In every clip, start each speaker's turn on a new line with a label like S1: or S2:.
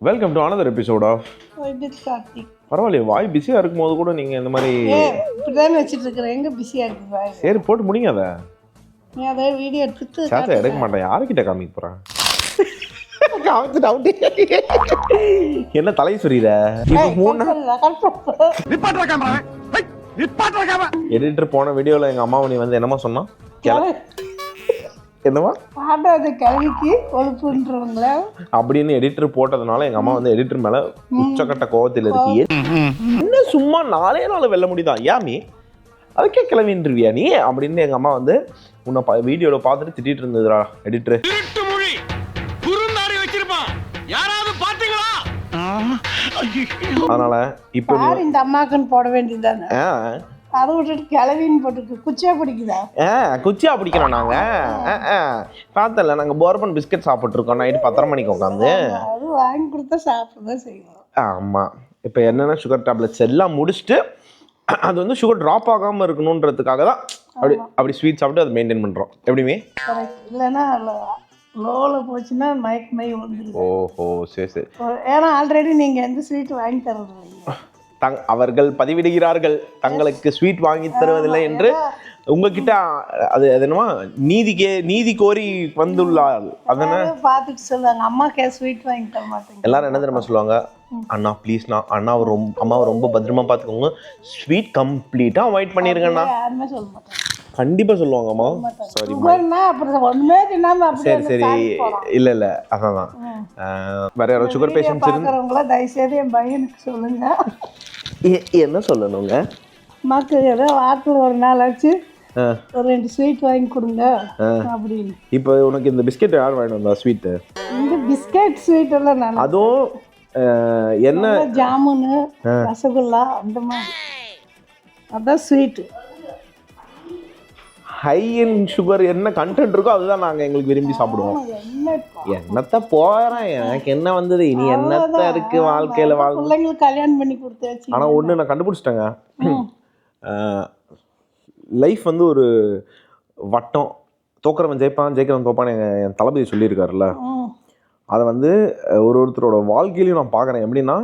S1: Welcome to another episode of பரவாயில்லையே வாய் பிஸியாக இருக்கும்போது கூட நீங்கள் இந்த மாதிரி
S2: இப்படிதான் வச்சுட்டு இருக்கிறேன். எங்கே பிஸியாக இருக்குது?
S1: சரி போட்டு முடிங்க அதை.
S2: நீ அதை வீடியோ எடுத்து
S1: சாச்சா எடுக்க மாட்டேன். யாருக்கிட்ட காமிக்க போகிறேன்? என்ன தலை சொல்லிட எடிட்டர் போன வீடியோவில் எங்கள் அம்மாவை நீ வந்து என்னமா சொன்னா? என்னவா
S2: பாடாத கல்விக்கு கொழுப்புன்றவங்கள அப்படின்னு
S1: எடிட்டர் போட்டதுனால எங்க அம்மா வந்து எடிட்டர் மேல உச்சக்கட்ட கோவத்தில் இருக்கு. என்ன சும்மா நாளே வெல்ல முடியுதான் யாமி அதுக்கே கிளம்பின்றியா நீ அப்படின்னு எங்க அம்மா வந்து உன்னை வீடியோல பார்த்துட்டு திட்டிட்டு இருந்ததுடா எடிட்டர். அதனால இப்ப
S2: இந்த அம்மாக்குன்னு போட வேண்டியதுதானே. அதை விட்டுட்டு கிளவின்னு போட்டுருக்கு. குச்சியா பிடிக்குதா?
S1: குச்சியா பிடிக்கிறோம் நாங்க. பார்த்தல நாங்க போர்பன் பிஸ்கட் சாப்பிட்டுருக்கோம் நைட்டு 10:30 மணிக்கு உட்காந்து.
S2: அது வாங்கி கொடுத்தா சாப்பிடதான் செய்வோம்.
S1: ஆமா இப்ப என்னன்னா சுகர் டேப்லெட்ஸ் எல்லாம் முடிச்சுட்டு அது வந்து சுகர் ட்ராப் ஆகாம இருக்கணும்ன்றதுக்காக தான் அப்படி ஸ்வீட் சாப்பிட்டு அதை மெயின்டைன் பண்றோம். எப்படியுமே
S2: இல்லைன்னா லோல போச்சுன்னா மயக்கமே வந்துடும்.
S1: ஓஹோ சரி சரி.
S2: ஏன்னா ஆல்ரெடி நீங்க எந்த ஸ்வீட் வாங்கி தரது இல்லைங்க.
S1: அவர்கள் பதிவிடுகிறார்கள் தங்களுக்கு ஸ்வீட் வாங்கி தருவதில்லை என்று. உங்ககிட்ட அது என்னமா நீதி கோரி வந்துள்ளாள். அதனால
S2: பார்த்துட்டு சொல்லுவாங்க அம்மாக்கே ஸ்வீட் வாங்கி தர மாட்டேங்க.
S1: எல்லாரும் என்ன தெரியுமா சொல்லுவாங்க? அண்ணா ப்ளீஸ்ண்ணா அம்மாவை ரொம்ப பத்திரமா பார்த்துக்கோங்க, ஸ்வீட் கம்ப்ளீட்டா அவாய்ட் பண்ணிருங்கண்ணா.
S2: யாருமே சொல்ல மாட்டாங்க.
S1: கண்டிப்பா சொல்லுவாங்கம்மா. சாரி சரி சரி இல்ல அதான் வேற யாரோ சுகர் பேஷண்ட்ஸ்
S2: இருக்கிறவங்கள தயவுசெய்து என் பையனுக்கு சொல்லுங்க.
S1: என்ன சொல்லணுங்க?
S2: அம்மாக்கு ஏதோ வாரத்தில் ஒரு நாள் ஆச்சு ஒரு 2 ஸ்வீட் வாங்கி கொடுங்க அப்படின்னு.
S1: இப்போ உனக்கு இந்த பிஸ்கெட் யார் வாங்கிட்டு வந்தா? ஸ்வீட்டு
S2: இந்த பிஸ்கெட் ஸ்வீட் எல்லாம் நான்
S1: அதுவும் என்ன
S2: ஜாமுனு ரசகுல்லா அந்த மாதிரி அதான் ஸ்வீட்டு.
S1: ஹை இன் சுகர் என்ன கண்டென்ட் இருக்கோ அதுதான் நாங்கள் எங்களுக்கு விரும்பி சாப்பிடுவோம். என்னத்த போகிறேன் எனக்கு என்ன வந்தது இனி என்னத்த இருக்கு வாழ்க்கையில்
S2: பிள்ளைங்களுக்கு கல்யாணம் பண்ணி கொடுத்தாச்சு.
S1: ஆனால் ஒன்று நான் கண்டுபிடிச்சிட்டேங்க. லைஃப் வந்து ஒரு வட்டம், தோக்குறவன் ஜெயிப்பான் ஜெயிக்கிறவன் தோப்பான்னு என் தளபதி சொல்லியிருக்காருல்ல. அதை வந்து ஒருத்தரோட வாழ்க்கையிலையும் நான் பார்க்குறேன். எப்படின்னா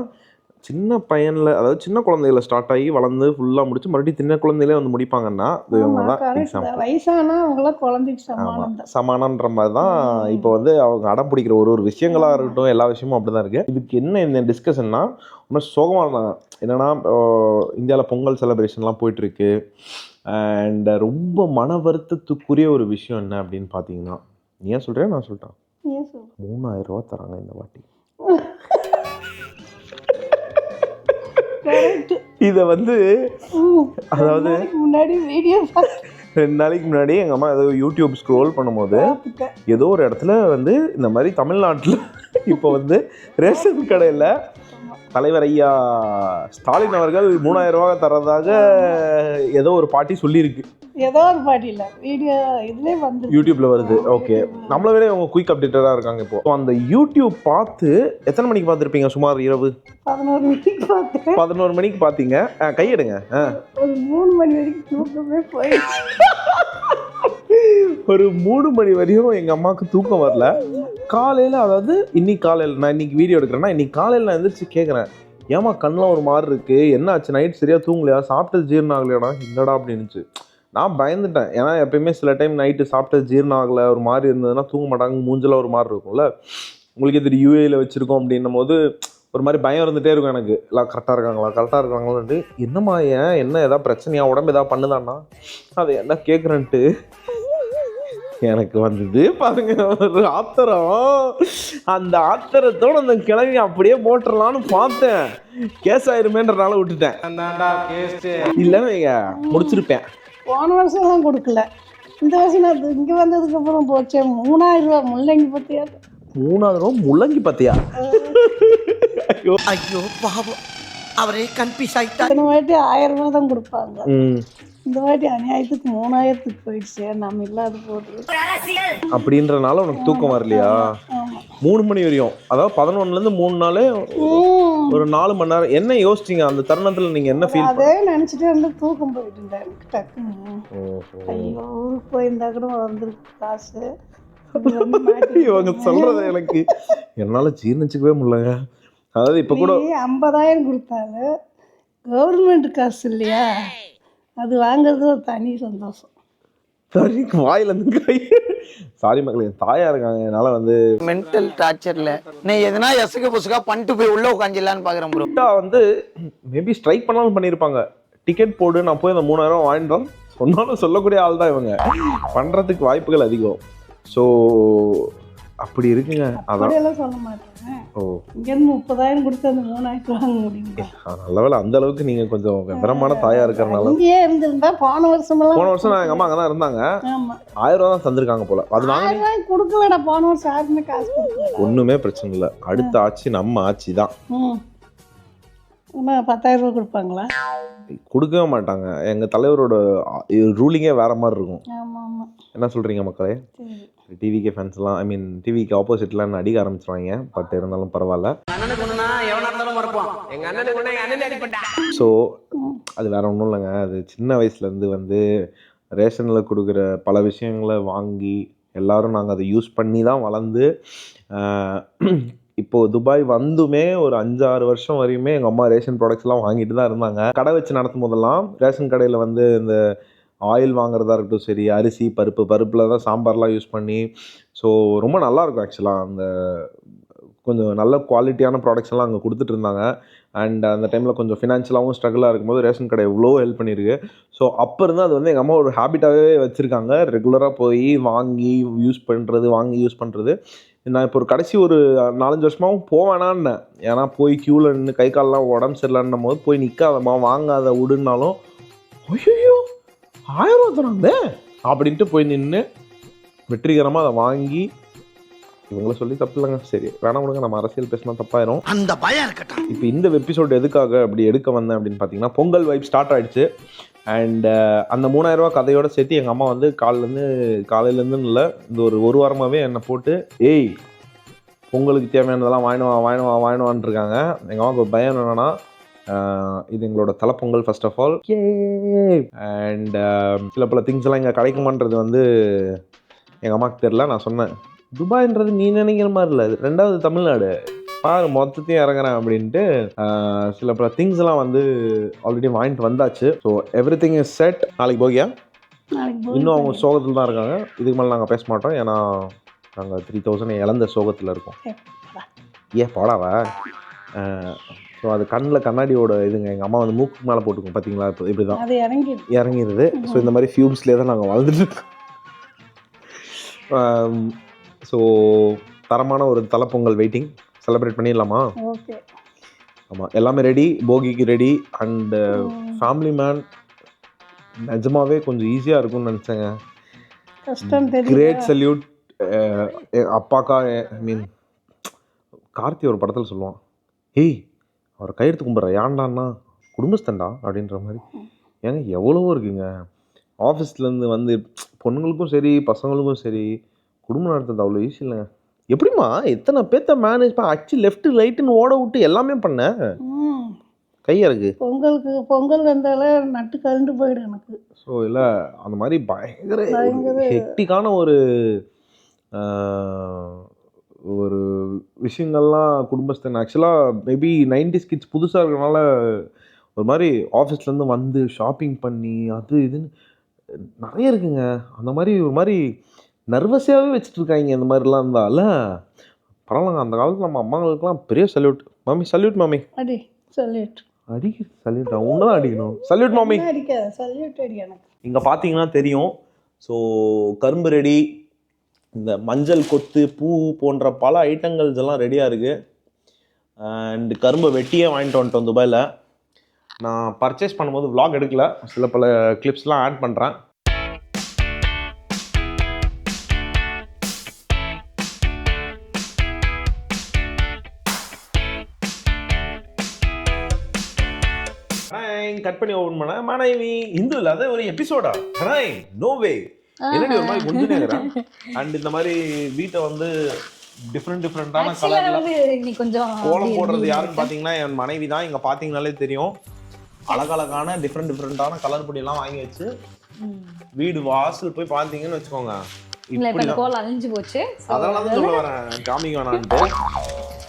S1: சின்ன பையனில் அதாவது சின்ன குழந்தைகளை ஸ்டார்ட் ஆகி வளர்ந்து ஃபுல்லாக முடிச்சு மறுபடியும் சின்ன குழந்தையிலே வந்து முடிப்பாங்கன்னா சமானன்ற மாதிரி தான். இப்போ வந்து அவங்க அடம் பிடிக்கிற ஒரு விஷயங்களாக இருக்கட்டும் எல்லா விஷயமும் அப்படி தான் இருக்குது. இதுக்கு என்ன இந்த டிஸ்கஷன்னா ரொம்ப சோகமாக என்னென்னா இந்தியாவில் பொங்கல் செலிப்ரேஷன்லாம் போயிட்டுருக்கு. அண்ட் ரொம்ப மன வருத்தத்துக்குரிய ஒரு விஷயம் என்ன அப்படின்னு பார்த்தீங்கன்னா, நீ ஏன் சொல்கிறேன் நான் சொல்லிட்டேன் 3000 ரூபா தராங்க இந்த வாட்டி. இத வந்து அதாவது
S2: முன்னாடி வீடியோ
S1: 2 நாளைக்கு முன்னாடி எங்க அம்மா ஏதோ யூடியூப் ஸ்க்ரோல் பண்ணும்போது ஏதோ ஒரு இடத்துல வந்து இந்த மாதிரி தமிழ்நாட்டில் இப்போ வந்து ரேஷன் கடையில் தலைவர் ஐயா ஸ்டாலின் அவர்கள் 3000 ரூபா தரதாக ஏதோ ஒரு பாட்டி சொல்லியிருக்கு.
S2: ஏதோ ஒரு பாட்டி இல்லை வீடியோ இதுலேயே வந்து
S1: யூடியூப்ல வருது. ஓகே நம்மள விட அவங்க குயிக் அப்டேட்டடாக இருக்காங்க. இப்போ அந்த யூடியூப் பார்த்து எத்தனை மணிக்கு பார்த்துருப்பீங்க? சுமார் இரவு
S2: 11 மணிக்கு பார்த்தேன்.
S1: 11 மணிக்கு பார்த்தீங்க. கையெடுங்க.
S2: ஒரு 3 மணி வரைக்கும் தூக்கமே போயிடுச்சு.
S1: ஒரு 3 மணி வரையும் எங்கள் அம்மாவுக்கு தூக்கம் வரல. காலையில் அதாவது இன்னைக்கு காலையில் நான் இன்னைக்கு வீடியோ எடுக்கிறேன்னா இன்னைக்கு காலையில் நான் எந்திரிச்சு கேட்குறேன், ஏமா கண்ணெலாம் ஒரு மாதிரி இருக்குது, என்ன ஆச்சு, நைட் சரியாக தூங்கலையா, சாப்பிட்டது ஜீரணம் ஆகலையாடா, இல்லைடா அப்படின்னுச்சு. நான் பயந்துட்டேன். ஏன்னா எப்பயுமே சில டைம் நைட்டு சாப்பிட்டது ஜீரணம் ஆகலை ஒரு மாதிரி இருந்ததுன்னா தூங்க மாட்டாங்க, மூஞ்சில் ஒரு மாதிரி இருக்கும்ல. உங்களுக்கு இது யூஏயில் வச்சுருக்கோம் அப்படின்னும் போது ஒரு மாதிரி பயம் இருந்துகிட்டே இருக்கும் எனக்கு. எல்லாம் கரெக்டாக இருக்காங்களான்ட்டு. என்னம்மா என்ன எதாவது பிரச்சனையா, உடம்பு எதாவது பண்ணுதான்னா அதை என்ன கேட்குறேன்ட்டு எனக்கு வந்தது பாருங்க ஒரு ஆத்திரம். அந்த ஆத்திரத்தோடு அந்த கிளம்பி அப்படியே போட்டுடலான்னு பார்த்தேன். கேஸ் ஆயிருமேன்றனால விட்டுட்டேன். இல்லைன்னு முடிச்சிருப்பேன்.
S2: போன வருஷம் தான் கொடுக்கல, இந்த வருஷம் நான் இங்கே வந்ததுக்கு அப்புறம் போச்சேன். 3000 ரூபா முள்ளங்கி பத்தியா?
S1: 3000 ரூபா முள்ளங்கி பத்தியா?
S3: ஐயோ பாவம், அவரே கன்ஃபியூஸ் ஆயிட்டா.
S2: இந்த வாட்டி 1000 ரூபா தான் கொடுப்பாங்க. இந்த வாட்டி அநியாயத்துக்கு 3000க்கு போயிடுச்சு. நம்ம இல்லாத போது
S1: அப்படின்றனால உனக்கு தூக்கம் வரலையா? 3 மணி வரையும், அதாவது 11லேருந்து 3 நாள் ஒரு 4 மணி நேரம். என்ன யோசிச்சிங்க அந்த தருணத்தில்? நீங்கள் என்ன ஃபீல்?
S2: அதே நினச்சிட்டு வந்து தூக்கம் போயிட்டு இருந்தேன் எனக்கு டக்குன்னு. ஐயோ ஊருக்கு போயிருந்தா கூட வந்துருக்கு காசு.
S1: இவங்க சொல்றது எனக்கு என்னால் ஜீர்ணிச்சுக்கவே முடியலங்க. அதாவது இப்போ கூட
S2: 50,000 கொடுத்தாலும் கவர்மெண்ட் காசு இல்லையா, அது வாங்குறது ஒரு தனி சந்தோஷம்.
S1: சாரி வாயிலேருந்து கை சாரி மக்களே, தாயா இருக்காங்க, என்னால் வந்து
S4: மென்டல் டார்ச்சர்ல நீ எதனா எசுக்கு புசுக்கா பண்ணிட்டு போய் உள்ள உட்காந்துலான்னு பாக்குறேன் ப்ரோ.
S1: வந்து மேபி ஸ்ட்ரைக் பண்ணாலும் பண்ணியிருப்பாங்க. டிக்கெட் போடு, நான் போய் அந்த 3,000 வாங்கிட்டோம் சொன்னாலும் சொல்லக்கூடிய ஆள் தான் இவங்க. பண்ணுறதுக்கு வாய்ப்புகள் அதிகம். ஸோ அப்படி இருக்குங்க. அதான்
S2: அப்படியெல்லாம் சொல்ல மாட்டேன்.
S1: ஓ
S2: இங்கேருந்து 30,000 கொடுத்து அந்த 3,000 வாங்க முடியுமா?
S1: நல்ல வேலை அந்த அளவுக்கு நீங்கள் கொஞ்சம் விவரமான தாயா இருக்கிறனால.
S2: இங்கேயே இருந்திருந்தா போன வருஷம்
S1: நான் எங்கள் அம்மா அங்கே தான் இருந்தாங்க.
S2: ஆமா
S1: 1000 ரூபா தான் தந்திருக்காங்க போல. அது வாங்க
S2: 1000 கொடுக்கலடா, போன வருஷம் யாருமே காசு கொடுக்கல.
S1: ஒன்றுமே பிரச்சனை இல்லை. அடுத்த ஆட்சி நம்ம ஆட்சி தான்.
S2: என்ன 10,000 ரூபா கொடுப்பாங்களா?
S1: கொடுக்கவே மாட்டாங்க. எங்கள் தலைவரோட ரூலிங்கே வேற மாதிரி இருக்கும்.
S2: ஆமா ஆமா.
S1: என்ன சொல்கிறீங்க மக்களே? டிவிகே ஃபேன்ஸ்லாம், ஐ மீன் டிவிக்கு ஆப்போசிட்லாம் அடிக்க ஆரம்பிச்சிருவாங்க. பட் இருந்தாலும் பரவாயில்ல. ஸோ அது வேற ஒன்றும் இல்லைங்க. அது சின்ன வயசுலேருந்து வந்து ரேஷனில் கொடுக்குற பல விஷயங்களை வாங்கி எல்லோரும் நாங்கள் அதை யூஸ் பண்ணி தான் வளர்ந்து இப்போது துபாய் வந்துமே ஒரு 5-6 வருஷம் வரையுமே எங்கள் அம்மா ரேஷன் ப்ராடக்ட்ஸ்லாம் வாங்கிட்டு தான் இருந்தாங்க. கடை வச்சு நடத்தும் போதெல்லாம் ரேஷன் கடையில் வந்து இந்த ஆயில் வாங்குறதா இருக்கட்டும் சரி, அரிசி பருப்பில் தான் சாம்பார்லாம் யூஸ் பண்ணி, ஸோ ரொம்ப நல்லாயிருக்கும் ஆக்சுவலாக. அந்த கொஞ்சம் நல்ல குவாலிட்டியான ப்ராடக்ட்ஸ் எல்லாம் அங்கே கொடுத்துட்டு இருந்தாங்க. அண்ட் அந்த டைமில் கொஞ்சம் ஃபினான்ஷியலாகவும் ஸ்ட்ரகிளாக இருக்கும்போது ரேஷன் கடை எவ்வளோ ஹெல்ப் பண்ணியிருக்கு. ஸோ அப்போ இருந்து அது வந்து எங்கள் அம்மா ஒரு ஹேபிட்டாகவே வச்சுருக்காங்க. ரெகுலராக போய் வாங்கி யூஸ் பண்ணுறது. நான் இப்போ ஒரு கடைசி ஒரு 4-5 வருஷமாகவும் போவேனான்னு, ஏன்னா போய் க்யூவில் நின்று கை காலெலாம் உடம்பு சரியில்லைன்னும் போது போய் நிற்காதம்மா வாங்காத விடுனாலும் ஐயோ 1000 ரூபா தராங்க அப்படின்ட்டு போய் நின்று வெற்றிகரமாக அதை வாங்கி, இவங்கள சொல்லி தப்பு இல்லைங்க, சரி வேணாம் கொடுங்க, நம்ம அரசியல் பேசினா தப்பாயிரும்.
S3: அந்த பயம் இருக்கட்டும்.
S1: இப்போ இந்த எபிசோடு எதுக்காக அப்படி எடுக்க வந்தேன் அப்படின்னு பார்த்தீங்கன்னா, பொங்கல் வைப் ஸ்டார்ட் ஆகிடுச்சு. அண்ட் அந்த 3000 ரூபா கதையோடு சேர்த்து எங்கள் அம்மா வந்து காலையிலேருந்துன்னு இல்லை, இந்த ஒரு வாரமாகவே என்னை போட்டு ஏய் பொங்கலுக்கு தேவையானதெல்லாம் வாங்கினவான் இருக்காங்க. எங்கள் அம்மாவுக்கு ஒரு பயம் என்னென்னா, இது எங்களோட தலைப்பொங்கல் ஃபர்ஸ்ட் ஆஃப் ஆல். அண்ட் சில பல திங்ஸ் எல்லாம் இங்கே கிடைக்குமான்றது வந்து எங்கள் அம்மாவுக்கு தெரில. நான் சொன்னேன், துபாய்ன்றது நீ நினைக்கிற மாதிரி இல்லை, இது 2வது தமிழ்நாடு, பாரு மொத்தத்தையும் இறங்குறேன் அப்படின்ட்டு சில பல திங்ஸ் எல்லாம் வந்து ஆல்ரெடி வாங்கிட்டு வந்தாச்சு. So every thing is set. நாளைக்கு போகியா? இன்னும் அவங்க சோகத்தில் தான் இருக்காங்க. இதுக்கு மேலே நாங்கள் பேச மாட்டோம், ஏன்னா நாங்கள் 3000 இழந்த சோகத்தில் இருக்கோம். ஏன் பாடாவா? ஸோ அது கண்ணாடியோட இதுங்க. எங்கள் அம்மா வந்து மூக்கு மேலே போட்டுக்கும் பார்த்தீங்களா, இப்போ இப்படி தான் இறங்கிடுது. ஸோ இந்த மாதிரி ஃபியூம்ஸ்லேயே தான் நாங்கள் வாழ்ந்துட்டு. ஸோ தரமான ஒரு தலைப்பொங்கல் வெயிட்டிங். செலிப்ரேட் பண்ணிடலாமா?
S2: ஓகே.
S1: ஆமாம், எல்லாமே ரெடி, போகிக்கு ரெடி. அண்டு ஃபேமிலி மேன் நிஜமாவே கொஞ்சம் ஈஸியாக இருக்கும்னு நினச்சேங்க. Great salute. அப்பாக்கா, ஐ மீன் கார்த்தி ஒரு படத்தில் சொல்லுவான், ஏய் அவரை கையெடுத்து கும்பிட்ற ஏன்டான்னா குடும்பஸ்தண்டா அப்படின்ற மாதிரி. ஏங்க எவ்வளவோ இருக்குங்க. ஆஃபீஸ்லேருந்து வந்து பொண்ணுங்களுக்கும் சரி பசங்களுக்கும் சரி குடும்பம் நடத்துறது அவ்வளோ ஈஸி இல்லைங்க. எப்படிம்மா எத்தனை பேர்த்த மேனேஜ் பண்ண, அச்சு லெஃப்ட் ரைட்டுன்னு ஓட விட்டு எல்லாமே பண்ண கையருக்கு.
S2: பொங்கல் வந்தாலும் நட்டு கலந்து போயிடும் எனக்கு.
S1: ஸோ இல்லை அந்த மாதிரி பயங்கர ஹெக்டிக்கான ஒரு விஷயங்கள்லாம் குடும்பஸ்தன். ஆக்சுவலாக மேபி 90s கிட்ஸ் புதுசாக இருக்கிறனால ஒரு மாதிரி ஆஃபீஸ்லேருந்து வந்து ஷாப்பிங் பண்ணி அது இதுன்னு நிறைய இருக்குங்க. அந்த மாதிரி ஒரு மாதிரி நர்வஸாகவே வச்சுட்டு இருக்காங்க. இந்த மாதிரிலாம் இருந்தால பரவாயில்லங்க. அந்த காலத்தில் நம்ம அம்மாங்களுக்குலாம் பெரிய சல்யூட். மாமி சல்யூட். மாமி
S2: அடி சல்யூட்.
S1: சல்யூட் உன்னதான் அடிக்கணும். சல்யூட் மாமி.
S2: சல்யூட் அடி. எனக்கு
S1: இங்கே பார்த்தீங்கன்னா தெரியும். ஸோ கரும்பு ரெடி, இந்த மஞ்சள் கொத்து பூ போன்ற பல ஐட்டங்கள்ஸ் எல்லாம் ரெடியாக இருக்குது. அண்ட் கரும்பை வெட்டியே வாங்கிட்டு வந்துட்டோம் துபாயில். நான் பர்ச்சேஸ் பண்ணும்போது vlog எடுக்கல, சில பல கிளிப்ஸ்லாம் ஆட் பண்ணுறேன். கட் பண்ணி ஓபன் பண்ண மனைவி இந்து இல்லாத ஒரு எபிசோடா நோ வே. என்னடி ஒரு மாதிரி கொஞ்சம் நேரம். அண்ட் இந்த மாதிரி வீட்டை வந்து டிஃப்ரெண்டான கலர்ல கோலம் போடுறது யாருன்னு பாத்தீங்கன்னா என் மனைவி தான். இங்க பாத்தீங்கன்னாலே தெரியும், அழகழகான டிஃப்ரெண்டான கலர் பொடி எல்லாம் வாங்கி வச்சு வீடு வாசல் போய் பாத்தீங்கன்னு வச்சுக்கோங்க, இப்படி கோலம் அழிஞ்சு போச்சு. அதனால தான் சொல்ல வரேன், காமிக்க வேணான்ட்டு.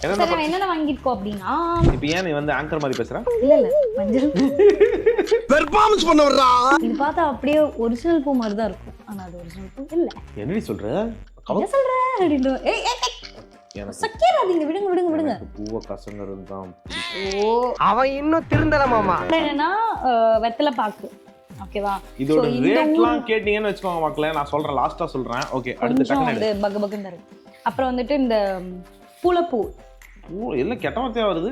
S1: என்னென்ன
S5: சரி என்னென்ன வாங்கியிருக்கோம் அப்படின்னா
S1: இப்போ ஏன் நீ வந்து ஆங்கர் மாதிரி பேசுற?
S5: இல்ல மஞ்சள்
S3: பெர்ஃபார்மன்ஸ் பண்ண வர்றா.
S5: இது பார்த்தா அப்படியே ஒரிஜினல் பூ மாதிரி தான் இருக்கும், ஆனா அது ஒரிஜினல் பூ இல்ல.
S1: என்னடி சொல்ற?
S5: என்ன சொல்ற அப்படின்னு ஏய் ஏய்
S1: எனக்கு
S5: சக்கிராதீங்க, விடுங்க விடுங்க விடுங்க.
S1: பூவை கசங்கிறது தான்.
S5: ஓ
S3: அவன் இன்னும் திருந்தல மாமா.
S5: என்னன்னா வெத்தலை பாக்கு, ஓகேவா?
S1: இதோட ரேட்லாம் கேட்டீங்கன்னு வச்சுக்கோங்க மக்களே, நான் சொல்றேன், லாஸ்டா சொல்றேன். ஓகே, அடுத்து
S5: கொஞ்சம்
S1: டக்குனு
S5: வந்து பக்கு பக்குன்னு தரும். அப்புறம் வந்துட்டு இந்த பூலப்பூ,
S1: ஓ எல்லாம் கெட்ட வார்த்தையா வருது.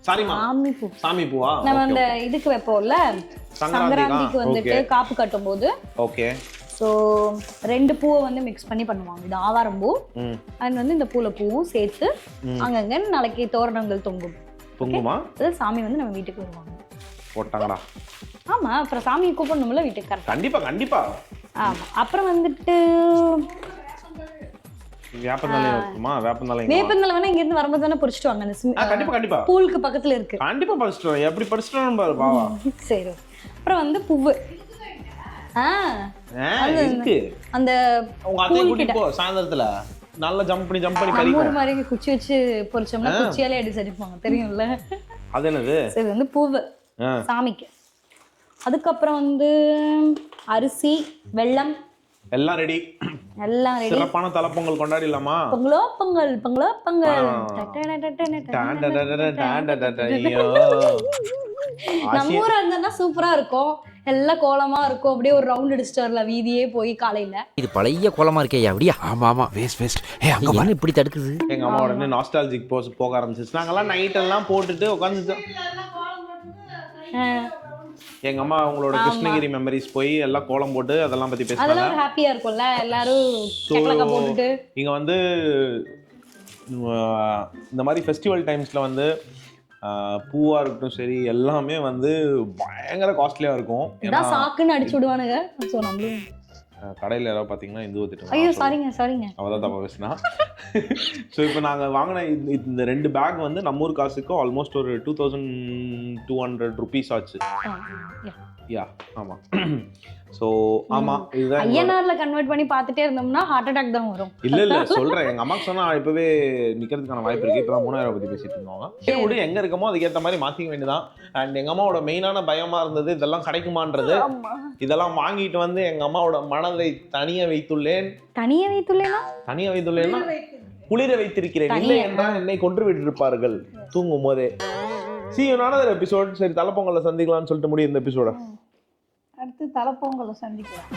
S1: சாரிமா,
S5: சாமி பூ.
S1: சாமி பூவா?
S5: நம்ம அந்த இதுக்கு வைப்போம்ல, சங்கராந்திக்கு வந்துட்டு காப்பு கட்டும் போது.
S1: ஓகே.
S5: ஸோ 2 பூவை வந்து மிக்ஸ் பண்ணி பண்ணுவாங்க. இது ஆவாரம் பூ அண்ட் வந்து இந்த பூவும் சேர்த்து அங்கங்க நாளைக்கு தோரணங்கள் தொங்கும்.
S1: தொங்குமா?
S5: அது சாமி வந்து நம்ம வீட்டுக்கு வருவாங்க.
S1: போட்டாங்கடா.
S5: ஆமா, அப்புறம் சாமியை கூப்பிடணும்ல வீட்டுக்கு. கரெக்ட்.
S1: கண்டிப்பா கண்டிப்பா.
S5: ஆமா. அப்புறம் வந்துட்டு
S1: வேப்பந்தலை இருக்குமா? வேப்பந்தலை
S5: வேப்பந்தலை இங்க இருந்து வரும்போது தானே பறிச்சுட்டு வாங்க.
S1: கண்டிப்பா கண்டிப்பா.
S5: பூலுக்கு பக்கத்துல இருக்கு.
S1: கண்டிப்பா பறிச்சுட்டு வாங்க. எப்படி பறிச்சுட்டு பாரு பாவா.
S5: சரி. அப்புறம் வந்து பூவு
S1: இருக்கு.
S5: அந்த
S1: உங்க அத்தை கூட்டிட்டு போ சாயந்தரத்துல. நல்லா ஜம்ப் பண்ணி
S5: பறிக்கும். ஒரு மாதிரி குச்சி வச்சு பொரிச்சோம்னா குச்சியாலே அடி சரிப்பாங்க, தெரியும்ல?
S1: அது என்னது?
S5: சரி, வந்து பூவு சாமிக்கு. அதுக்கப்புறம் வந்து அரிசி, வெல்லம்
S1: எல்லாம் ரெடி.
S5: எல்லாம் ரெடி.
S1: சிறப்பான தலப்பொங்கல் கொண்டாடிடலாமா?
S5: பொங்கலோ பொங்கல், பொங்கலோ பொங்கல். நம்ம ஊரா இருந்தா சூப்பரா இருக்கும், எல்லாம் கோலமா இருக்கும். அப்படியே ஒரு ரவுண்ட் அடிச்சுட்டு வரல வீதியே போய் காலையில.
S6: இது பழைய கோலமா இருக்கே அப்படியா?
S7: ஆமா ஆமா, வேஸ்ட். அங்க
S6: என்ன இப்படி தடுக்குது?
S1: எங்க அம்மா உடனே நாஸ்டாலஜிக் போக ஆரம்பிச்சிச்சு. நாங்கெல்லாம் நைட் எல்லாம் போட்டுட்டு உட்காந்துட்டோம். எங்க அம்மா அவங்களோட கிருஷ்ணகிரி மெமரிஸ் போய் எல்லாம் கோலம் போட்டு அதெல்லாம் பத்தி பேசுறாங்க.
S5: அதெல்லாம் ஹாப்பியா இருக்கும்ல, எல்லாரும் கேக்கலக்கா போட்டுட்டு.
S1: இங்க வந்து இந்த மாதிரி ஃபெஸ்டிவல் டைம்ஸ்ல வந்து பூவா இருக்கட்டும் சரி, எல்லாமே வந்து பயங்கர காஸ்ட்லியா இருக்கும்.
S5: இதான் சாக்குன்னு அடிச்சு விடுவானுங்க. சோ நம்மளும்
S1: கடையில் யாராவது பார்த்தீங்கன்னா இந்து திட்டம்.
S5: ஐயோ சாரிங்க.
S1: அவள் தான் தப்பா பேசினா. ஸோ இப்போ நாங்கள் வாங்கின இந்த 2 பேக் வந்து நம்ம ஊர் காசுக்கு ஆல்மோஸ்ட் ஒரு 2200 ருபீஸ் ஆச்சு. யா ஆமாம். ஸோ ஆமாம், இதுதான்
S5: ஐஎன்ஆர்ல கன்வெர்ட் பண்ணி பார்த்துட்டே இருந்தோம்னா ஹார்ட் அட்டாக் தான் வரும்.
S1: இல்லை சொல்கிறேன். எங்கள் அம்மாவுக்கு சொன்னால் இப்போவே நிற்கிறதுக்கான வாய்ப்பு இருக்குது. இப்போ தான் 3000 பற்றி பேசிட்டு இருந்தாங்க. சரி விடு, எங்கே இருக்கமோ அதுக்கேற்ற மாதிரி மாற்றிக்க வேண்டியதான். அண்ட் எங்கள் அம்மாவோட மெயினான பயமாக இருந்தது இதெல்லாம் கிடைக்குமான்றது. இதெல்லாம் வாங்கிட்டு வந்து எங்கள் அம்மாவோட மனதை தனிய வைத்துள்ளேன். குளிர வைத்திருக்கிறேன். இல்லை என்றால் என்னை கொன்று விட்டிருப்பார்கள் தூங்கும் போதே. See you in another episode. சரி, தலைப்பொங்கலை சந்திக்கலாம்னு சொல்லிட்டு முடியும் இந்த எபிசோட.
S2: அடுத்து தலைப்பொங்கலை சந்திக்கலாம்.